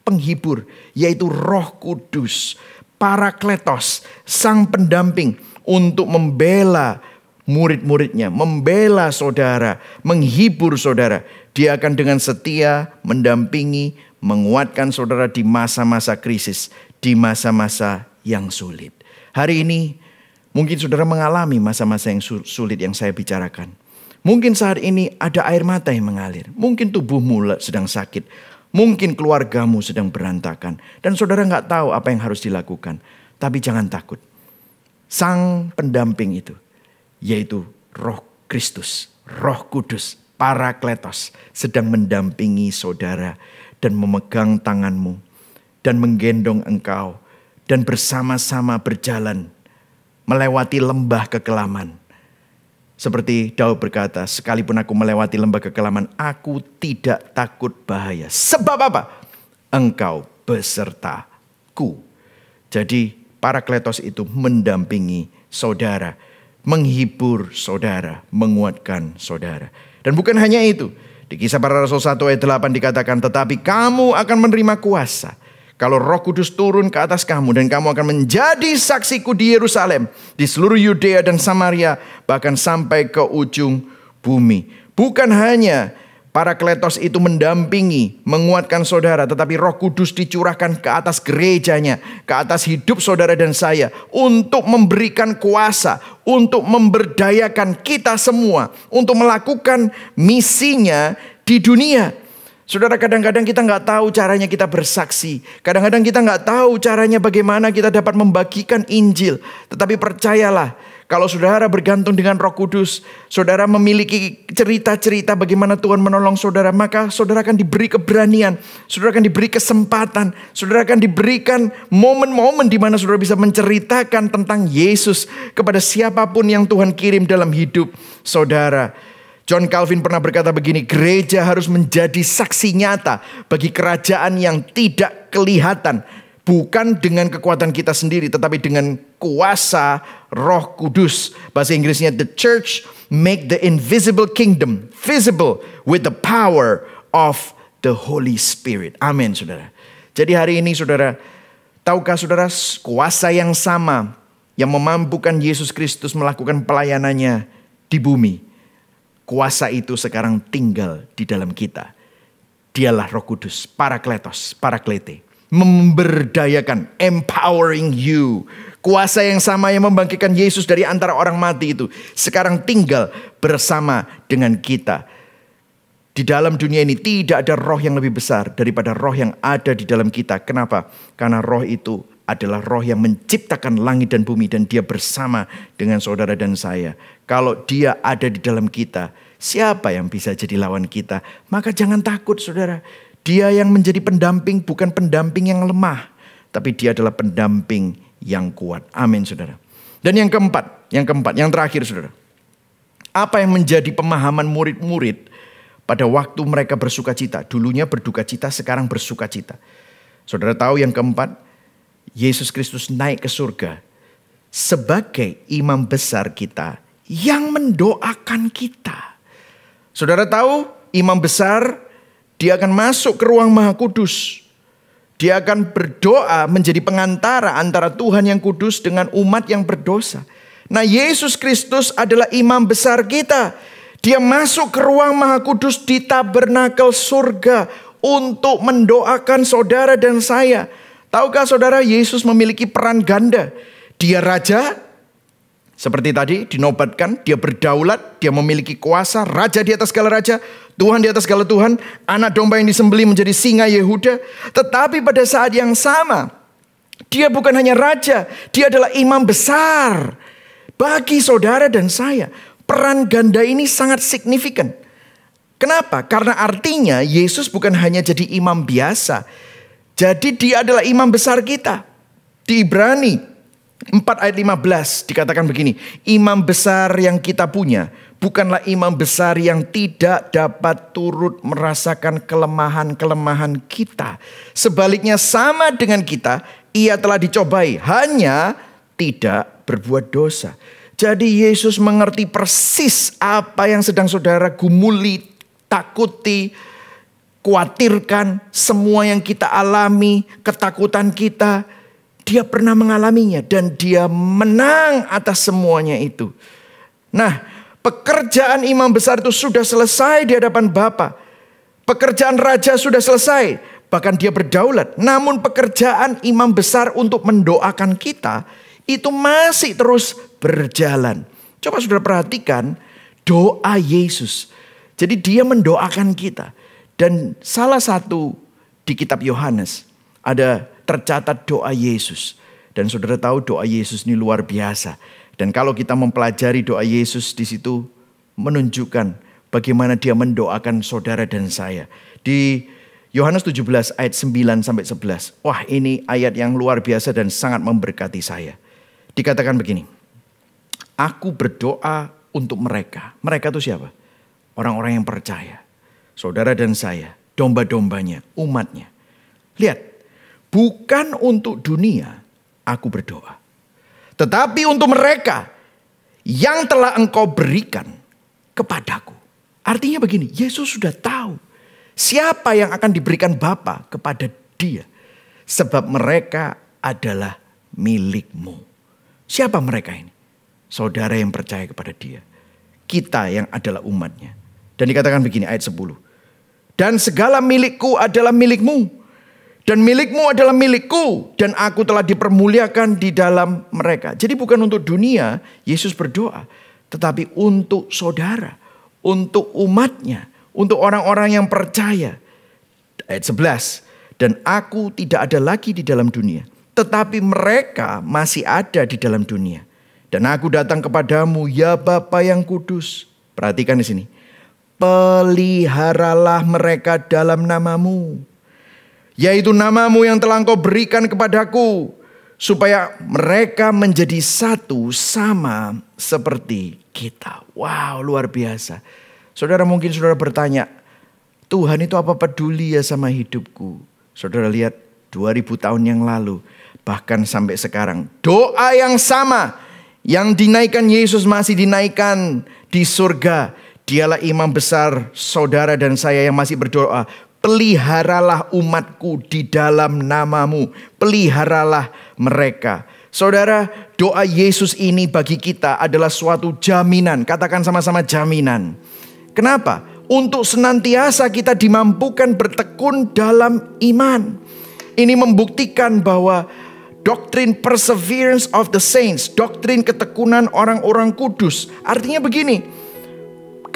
penghibur, yaitu Roh Kudus, parakletos, sang pendamping untuk membela murid-muridnya, membela saudara, menghibur saudara. Dia akan dengan setia mendampingi, menguatkan saudara di masa-masa krisis, di masa-masa yang sulit. Hari ini mungkin saudara mengalami masa-masa yang sulit yang saya bicarakan. Mungkin saat ini ada air mata yang mengalir. Mungkin tubuhmu sedang sakit. Mungkin keluargamu sedang berantakan. Dan saudara gak tahu apa yang harus dilakukan. Tapi jangan takut. Sang pendamping itu, yaitu Roh Kristus, Roh Kudus, parakletos, sedang mendampingi saudara dan memegang tanganmu dan menggendong engkau dan bersama-sama berjalan melewati lembah kekelaman. Seperti Daud berkata, sekalipun aku melewati lembah kekelaman, aku tidak takut bahaya. Sebab apa? Engkau besertaku. Jadi parakletos itu mendampingi saudara, menghibur saudara, menguatkan saudara. Dan bukan hanya itu. Di Kisah Para Rasul 1 ayat 8 dikatakan, tetapi kamu akan menerima kuasa kalau Roh Kudus turun ke atas kamu, dan kamu akan menjadi saksiku di Yerusalem, di seluruh Yudea dan Samaria, bahkan sampai ke ujung bumi. Bukan hanya parakletos itu mendampingi, menguatkan saudara, tetapi Roh Kudus dicurahkan ke atas gerejanya, ke atas hidup saudara dan saya, untuk memberikan kuasa, untuk memberdayakan kita semua, untuk melakukan misinya di dunia. Saudara, kadang-kadang kita nggak tahu caranya kita bersaksi. Kadang-kadang kita nggak tahu caranya bagaimana kita dapat membagikan Injil. Tetapi percayalah, kalau saudara bergantung dengan Roh Kudus, saudara memiliki cerita-cerita bagaimana Tuhan menolong saudara, maka saudara akan diberi keberanian, saudara akan diberi kesempatan, saudara akan diberikan momen-momen di mana saudara bisa menceritakan tentang Yesus kepada siapapun yang Tuhan kirim dalam hidup saudara. John Calvin pernah berkata begini, gereja harus menjadi saksi nyata bagi kerajaan yang tidak kelihatan. Bukan dengan kekuatan kita sendiri, tetapi dengan kuasa Roh Kudus. Bahasa Inggrisnya, the church make the invisible kingdom visible with the power of the Holy Spirit. Amin, saudara. Jadi hari ini saudara, tahukah saudara, kuasa yang sama yang memampukan Yesus Kristus melakukan pelayanannya di bumi, kuasa itu sekarang tinggal di dalam kita. Dialah Roh Kudus, parakletos, paraklete. Memberdayakan, empowering you. Kuasa yang sama yang membangkitkan Yesus dari antara orang mati itu sekarang tinggal bersama dengan kita. Di dalam dunia ini tidak ada roh yang lebih besar daripada roh yang ada di dalam kita. Kenapa? Karena roh itu adalah roh yang menciptakan langit dan bumi, dan dia bersama dengan saudara dan saya. Kalau dia ada di dalam kita, Siapa yang bisa jadi lawan kita? Maka jangan takut saudara. Dia yang menjadi pendamping bukan pendamping yang lemah, tapi dia adalah pendamping yang kuat. Amin saudara. Dan yang keempat, yang terakhir saudara. Apa yang menjadi pemahaman murid-murid pada waktu mereka bersuka cita? Dulunya berduka cita, sekarang bersuka cita. Saudara tahu yang keempat, Yesus Kristus naik ke surga sebagai imam besar kita yang mendoakan kita. Saudara tahu imam besar, dia akan masuk ke ruang Maha Kudus. Dia akan berdoa menjadi pengantara antara Tuhan yang kudus dengan umat yang berdosa. Nah, Yesus Kristus adalah imam besar kita. Dia masuk ke ruang Maha Kudus di tabernakel surga untuk mendoakan saudara dan saya. Tahukah saudara, Yesus memiliki peran ganda. Dia raja, seperti tadi dinobatkan, dia berdaulat, dia memiliki kuasa, raja di atas segala raja, Tuhan di atas segala Tuhan, anak domba yang disembelih menjadi singa Yehuda. Tetapi pada saat yang sama, dia bukan hanya raja, dia adalah imam besar bagi saudara dan saya. Peran ganda ini sangat signifikan. Kenapa? Karena artinya Yesus bukan hanya jadi imam biasa, jadi dia adalah imam besar kita. Di Ibrani 4 ayat 15 dikatakan begini, imam besar yang kita punya bukanlah imam besar yang tidak dapat turut merasakan kelemahan-kelemahan kita. Sebaliknya sama dengan kita, ia telah dicobai, hanya tidak berbuat dosa. Jadi Yesus mengerti persis apa yang sedang saudara gumuli, takuti, khawatirkan, semua yang kita alami, ketakutan kita. Dia pernah mengalaminya dan dia menang atas semuanya itu. Nah, pekerjaan imam besar itu sudah selesai di hadapan Bapa. Pekerjaan raja sudah selesai, bahkan dia berdaulat. Namun pekerjaan imam besar untuk mendoakan kita itu masih terus berjalan. Coba saudara perhatikan doa Yesus. Jadi dia mendoakan kita. Dan salah satu di kitab Yohanes ada tercatat doa Yesus. Dan saudara tahu doa Yesus ini luar biasa. Dan kalau kita mempelajari doa Yesus di situ menunjukkan bagaimana dia mendoakan saudara dan saya. Di Yohanes 17 ayat 9 sampai 11. Wah, ini ayat yang luar biasa dan sangat memberkati saya. Dikatakan begini. Aku berdoa untuk mereka. Mereka itu siapa? Orang-orang yang percaya. Saudara dan saya, domba-dombanya, umatnya. Lihat. Bukan untuk dunia aku berdoa, tetapi untuk mereka yang telah engkau berikan kepadaku. Artinya begini, Yesus sudah tahu siapa yang akan diberikan Bapa kepada dia. Sebab mereka adalah milikmu. Siapa mereka ini? Saudara yang percaya kepada dia. Kita yang adalah umatnya. Dan dikatakan begini ayat 10. Dan segala milikku adalah milikmu. Dan milikmu adalah milikku. Dan aku telah dipermuliakan di dalam mereka. Jadi bukan untuk dunia Yesus berdoa. Tetapi untuk saudara. Untuk umatnya. Untuk orang-orang yang percaya. Ayat 11. Dan aku tidak ada lagi di dalam dunia. Tetapi mereka masih ada di dalam dunia. Dan aku datang kepadamu ya Bapa yang kudus. Perhatikan di sini. Peliharalah mereka dalam namamu. Yaitu namamu yang telah engkau berikan kepadaku. Supaya mereka menjadi satu sama seperti kita. Wow, luar biasa. Saudara mungkin saudara bertanya. Tuhan itu apa peduli ya sama hidupku? Saudara lihat 2000 tahun yang lalu. Bahkan sampai sekarang. Doa yang sama. Yang dinaikkan Yesus masih dinaikkan di surga. Dialah imam besar saudara dan saya yang masih berdoa. Peliharalah umatku di dalam namamu. Peliharalah mereka. Saudara, doa Yesus ini bagi kita adalah suatu jaminan. Katakan sama-sama jaminan. Kenapa? Untuk senantiasa kita dimampukan bertekun dalam iman. Ini membuktikan bahwa doktrin perseverance of the saints. Doktrin ketekunan orang-orang kudus. Artinya begini.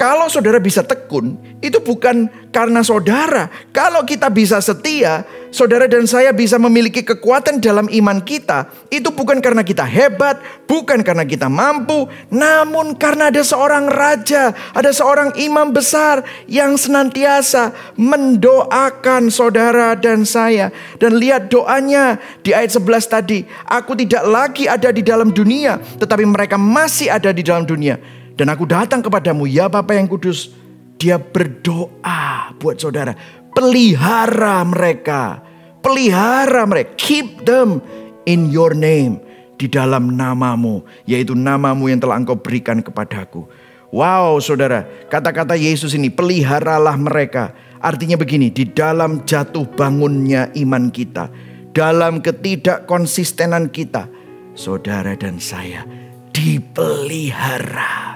Kalau saudara bisa tekun, itu bukan karena saudara. Kalau kita bisa setia, saudara dan saya bisa memiliki kekuatan dalam iman kita. Itu bukan karena kita hebat, bukan karena kita mampu, namun karena ada seorang raja, ada seorang imam besar yang senantiasa mendoakan saudara dan saya. Dan lihat doanya di ayat 11 tadi. Aku tidak lagi ada di dalam dunia, tetapi mereka masih ada di dalam dunia. Dan aku datang kepadamu, ya Bapa yang kudus. Dia berdoa buat saudara. Pelihara mereka. Pelihara mereka. Keep them in your name. Di dalam namamu. Yaitu namamu yang telah engkau berikan kepadaku. Wow saudara. Kata-kata Yesus ini, peliharalah mereka. Artinya begini, di dalam jatuh bangunnya iman kita. Dalam ketidakkonsistenan kita. Saudara dan saya dipelihara.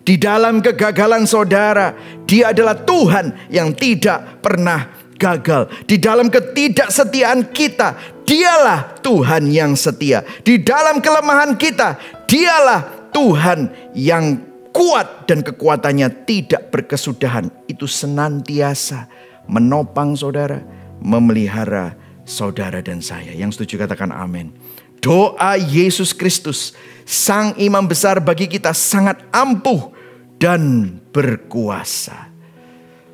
Di dalam kegagalan saudara, Dia adalah Tuhan yang tidak pernah gagal. Di dalam ketidaksetiaan kita, Dialah Tuhan yang setia. Di dalam kelemahan kita, Dialah Tuhan yang kuat dan kekuatannya tidak berkesudahan. Itu senantiasa menopang saudara, memelihara saudara dan saya. Yang setuju katakan amin. Doa Yesus Kristus, Sang Imam Besar bagi kita sangat ampuh dan berkuasa.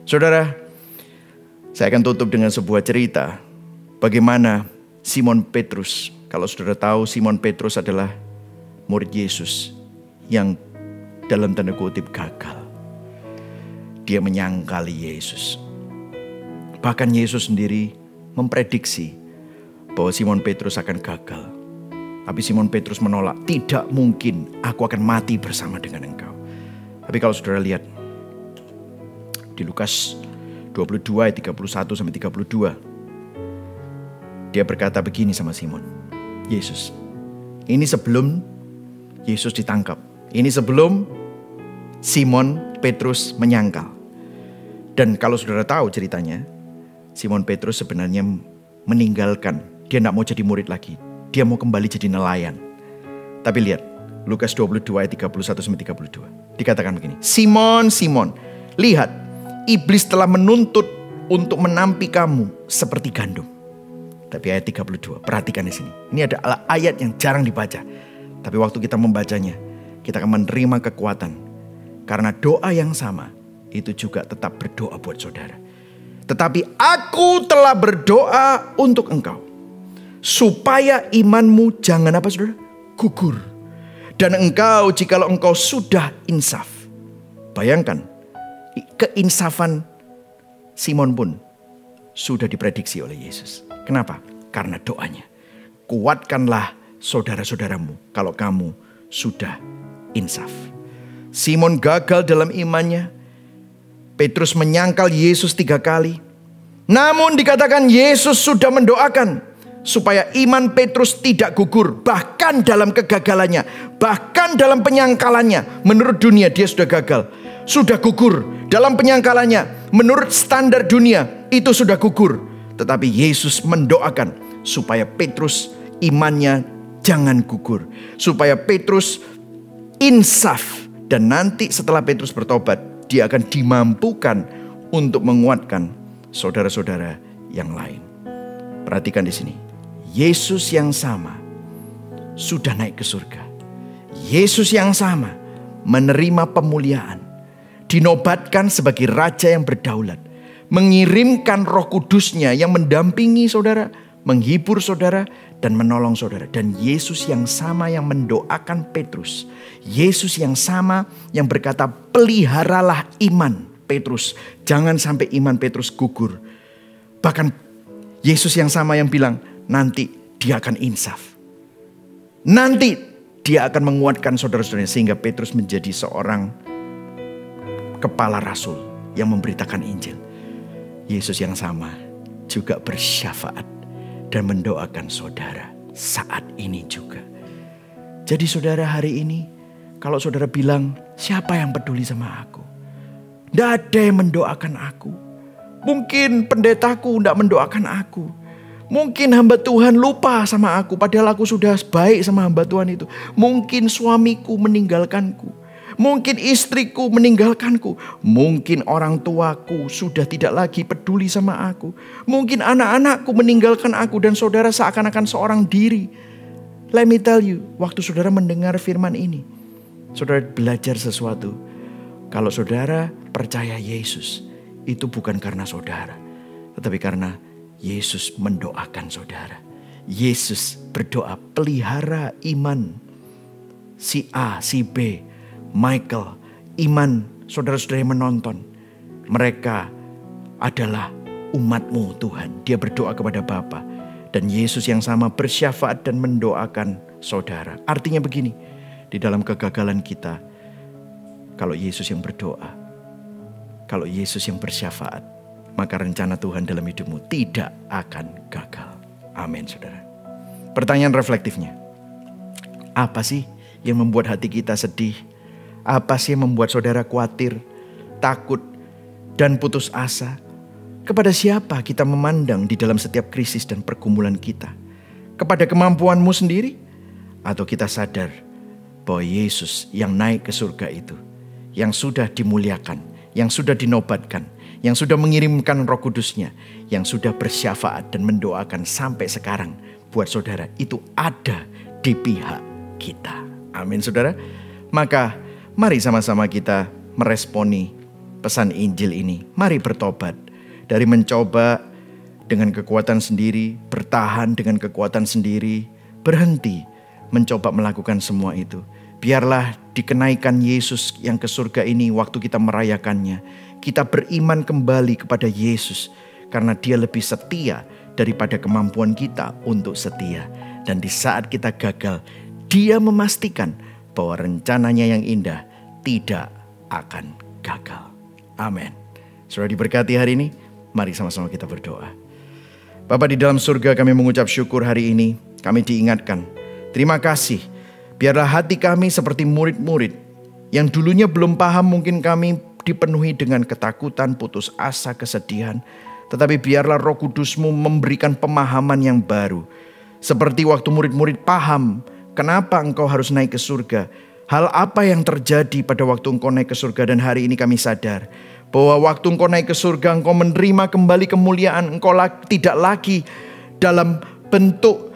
Saudara, saya akan tutup dengan sebuah cerita. Bagaimana Simon Petrus, kalau saudara tahu Simon Petrus adalah murid Yesus yang dalam tanda kutip gagal. Dia menyangkali Yesus. Bahkan Yesus sendiri memprediksi bahwa Simon Petrus akan gagal. Tapi Simon Petrus menolak, tidak mungkin aku akan mati bersama dengan engkau. Tapi kalau saudara lihat di Lukas 22 ayat 31 sampai 32. Dia berkata begini sama Simon. Yesus. Ini sebelum Yesus ditangkap. Ini sebelum Simon Petrus menyangkal. Dan kalau saudara tahu ceritanya, Simon Petrus sebenarnya meninggalkan. Dia tidak mau jadi murid lagi. Dia mau kembali jadi nelayan. Tapi lihat, Lukas 22 ayat 31 sampai 32. Dikatakan begini, Simon, Simon, lihat, iblis telah menuntut untuk menampi kamu seperti gandum. Tapi ayat 32, perhatikan di sini. Ini adalah ayat yang jarang dibaca. Tapi waktu kita membacanya, kita akan menerima kekuatan. Karena doa yang sama, itu juga tetap berdoa buat saudara. Tetapi aku telah berdoa untuk engkau, supaya imanmu jangan apa saudara? Gugur. Dan engkau, jikalau engkau sudah insaf. Bayangkan, keinsafan Simon pun sudah diprediksi oleh Yesus. Kenapa? Karena doanya. Kuatkanlah saudara-saudaramu kalau kamu sudah insaf. Simon gagal dalam imannya. Petrus menyangkal Yesus 3 kali. Namun dikatakan Yesus sudah mendoakan supaya iman Petrus tidak gugur. Bahkan dalam kegagalannya, bahkan dalam penyangkalannya. Menurut dunia dia sudah gagal, sudah gugur. Dalam penyangkalannya, menurut standar dunia itu sudah gugur. Tetapi Yesus mendoakan supaya Petrus imannya jangan gugur, supaya Petrus insaf. Dan nanti setelah Petrus bertobat, dia akan dimampukan untuk menguatkan saudara-saudara yang lain. Perhatikan di sini. Yesus yang sama sudah naik ke surga. Yesus yang sama menerima pemuliaan. Dinobatkan sebagai raja yang berdaulat. Mengirimkan Roh Kudusnya yang mendampingi saudara, menghibur saudara, dan menolong saudara. Dan Yesus yang sama yang mendoakan Petrus. Yesus yang sama yang berkata, peliharalah iman Petrus. Jangan sampai iman Petrus gugur. Bahkan Yesus yang sama yang bilang, nanti dia akan insaf. Nanti dia akan menguatkan saudara-saudaranya. Sehingga Petrus menjadi seorang kepala rasul yang memberitakan Injil. Yesus yang sama juga bersyafaat dan mendoakan saudara saat ini juga. Jadi saudara, hari ini kalau saudara bilang, siapa yang peduli sama aku? Tidak ada yang mendoakan aku. Mungkin pendetaku tidak mendoakan aku. Mungkin hamba Tuhan lupa sama aku, padahal aku sudah baik sama hamba Tuhan itu. Mungkin suamiku meninggalkanku. Mungkin istriku meninggalkanku. Mungkin orang tuaku sudah tidak lagi peduli sama aku. Mungkin anak-anakku meninggalkan aku dan saudara seakan-akan seorang diri. Let me tell you, waktu saudara mendengar firman ini, saudara belajar sesuatu. Kalau saudara percaya Yesus, itu bukan karena saudara, tetapi karena Yesus mendoakan saudara. Yesus berdoa, pelihara iman si A, si B, Michael, iman saudara-saudara yang menonton. Mereka adalah umatmu Tuhan. Dia berdoa kepada Bapa. Dan Yesus yang sama bersyafaat dan mendoakan saudara. Artinya begini, di dalam kegagalan kita, kalau Yesus yang berdoa, kalau Yesus yang bersyafaat, maka rencana Tuhan dalam hidupmu tidak akan gagal. Amin, saudara. Pertanyaan reflektifnya, apa sih yang membuat hati kita sedih? Apa sih yang membuat saudara khawatir, takut, dan putus asa? Kepada siapa kita memandang di dalam setiap krisis dan pergumulan kita? Kepada kemampuanmu sendiri? Atau kita sadar bahwa Yesus yang naik ke surga itu, yang sudah dimuliakan, yang sudah dinobatkan, yang sudah mengirimkan Roh Kudus-Nya, yang sudah bersyafaat dan mendoakan sampai sekarang buat saudara, itu ada di pihak kita. Amin, saudara. Maka mari sama-sama kita meresponi pesan Injil ini. Mari bertobat dari mencoba dengan kekuatan sendiri, bertahan dengan kekuatan sendiri, berhenti mencoba melakukan semua itu. Biarlah dikenaikan Yesus yang ke surga ini waktu kita merayakannya. Kita beriman kembali kepada Yesus karena Dia lebih setia daripada kemampuan kita untuk setia. Dan di saat kita gagal, Dia memastikan bahwa rencananya yang indah tidak akan gagal. Amin. Sudah diberkati hari ini? Mari sama-sama kita berdoa. Bapa di dalam surga, kami mengucap syukur hari ini. Kami diingatkan. Terima kasih. Biarlah hati kami seperti murid-murid yang dulunya belum paham, mungkin kami dipenuhi dengan ketakutan, putus asa, kesedihan. Tetapi biarlah Roh Kudus-Mu memberikan pemahaman yang baru. Seperti waktu murid-murid paham kenapa Engkau harus naik ke surga. Hal apa yang terjadi pada waktu Engkau naik ke surga, dan hari ini kami sadar bahwa waktu Engkau naik ke surga, Engkau menerima kembali kemuliaan. Engkau tidak lagi dalam bentuk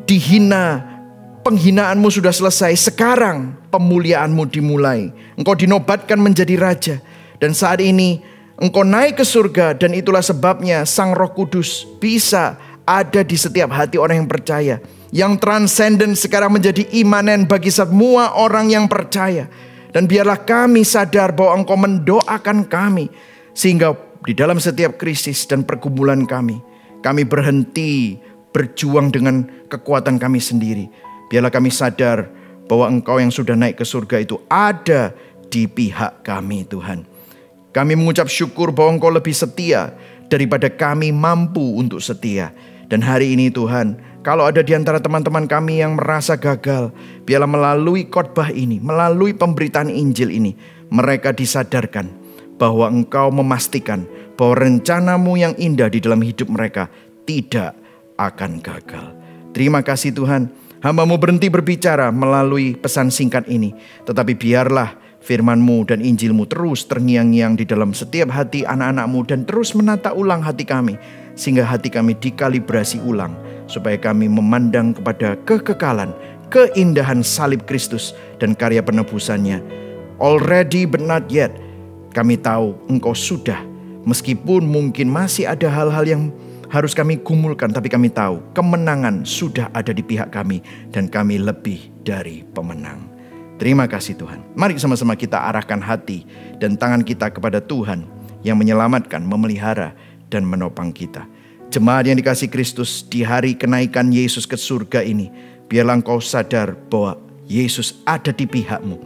dihina. Penghinaanmu sudah selesai. Sekarang pemuliaanmu dimulai. Engkau dinobatkan menjadi raja. Dan saat ini Engkau naik ke surga. Dan itulah sebabnya Sang Roh Kudus bisa ada di setiap hati orang yang percaya. Yang transenden sekarang menjadi imanen bagi semua orang yang percaya. Dan biarlah kami sadar bahwa Engkau mendoakan kami. Sehingga di dalam setiap krisis dan pergumulan kami berhenti berjuang dengan kekuatan kami sendiri. Biarlah kami sadar bahwa Engkau yang sudah naik ke surga itu ada di pihak kami, Tuhan. Kami mengucap syukur bahwa Engkau lebih setia daripada kami mampu untuk setia. Dan hari ini Tuhan, kalau ada di antara teman-teman kami yang merasa gagal, biarlah melalui khotbah ini, melalui pemberitaan Injil ini, mereka disadarkan bahwa Engkau memastikan bahwa rencana-Mu yang indah di dalam hidup mereka tidak akan gagal. Terima kasih Tuhan, hamba-Mu berhenti berbicara melalui pesan singkat ini, tetapi biarlah firman-Mu dan Injil-Mu terus terngiang-ngiang di dalam setiap hati anak-anak-Mu dan terus menata ulang hati kami, sehingga hati kami dikalibrasi ulang, supaya kami memandang kepada kekekalan, keindahan salib Kristus dan karya penebusannya. Already but not yet. Kami tahu Engkau sudah, meskipun mungkin masih ada hal-hal yang harus kami gumulkan, tapi kami tahu kemenangan sudah ada di pihak kami dan kami lebih dari pemenang. Terima kasih Tuhan. Mari sama-sama kita arahkan hati dan tangan kita kepada Tuhan yang menyelamatkan, memelihara, dan menopang kita. Jemaat yang dikasihi Kristus, di hari kenaikan Yesus ke surga ini, biarlah engkau sadar bahwa Yesus ada di pihakmu.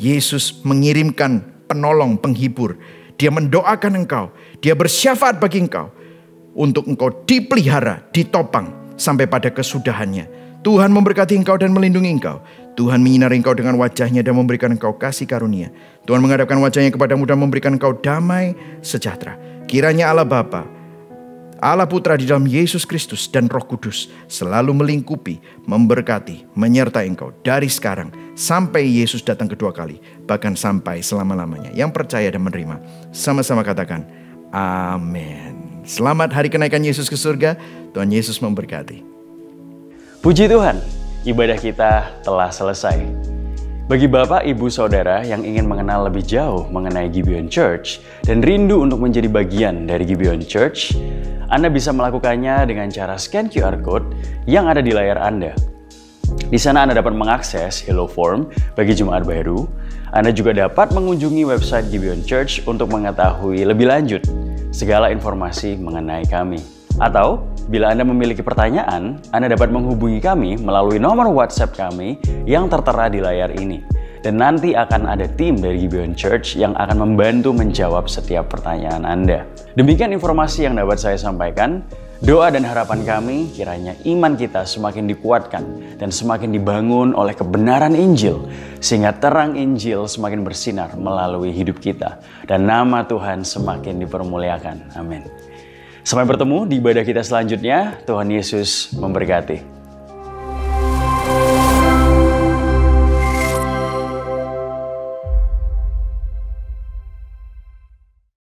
Yesus mengirimkan penolong, penghibur. Dia mendoakan engkau, dia bersyafaat bagi engkau, untuk engkau dipelihara, ditopang sampai pada kesudahannya. Tuhan memberkati engkau dan melindungi engkau. Tuhan menyinari engkau dengan wajahnya dan memberikan engkau kasih karunia. Tuhan menghadapkan wajahnya kepadamu dan memberikan engkau damai sejahtera. Kiranya Allah Bapa, Allah Putra di dalam Yesus Kristus dan Roh Kudus selalu melingkupi, memberkati, menyertai engkau dari sekarang sampai Yesus datang kedua kali, bahkan sampai selama-lamanya. Yang percaya dan menerima, sama-sama katakan, amin. Selamat hari kenaikan Yesus ke surga. Tuhan Yesus memberkati. Puji Tuhan, ibadah kita telah selesai. Bagi Bapak, Ibu, Saudara yang ingin mengenal lebih jauh mengenai Gibeon Church dan rindu untuk menjadi bagian dari Gibeon Church, Anda bisa melakukannya dengan cara scan QR Code yang ada di layar Anda. Di sana Anda dapat mengakses Hello Form bagi Jemaat baru. Anda juga dapat mengunjungi website Gibeon Church untuk mengetahui lebih lanjut segala informasi mengenai kami. Atau, bila Anda memiliki pertanyaan, Anda dapat menghubungi kami melalui nomor WhatsApp kami yang tertera di layar ini. Dan nanti akan ada tim dari Gibeon Church yang akan membantu menjawab setiap pertanyaan Anda. Demikian informasi yang dapat saya sampaikan. Doa dan harapan kami kiranya iman kita semakin dikuatkan dan semakin dibangun oleh kebenaran Injil, sehingga terang Injil semakin bersinar melalui hidup kita dan nama Tuhan semakin dipermuliakan. Amin. Sampai bertemu di ibadah kita selanjutnya. Tuhan Yesus memberkati.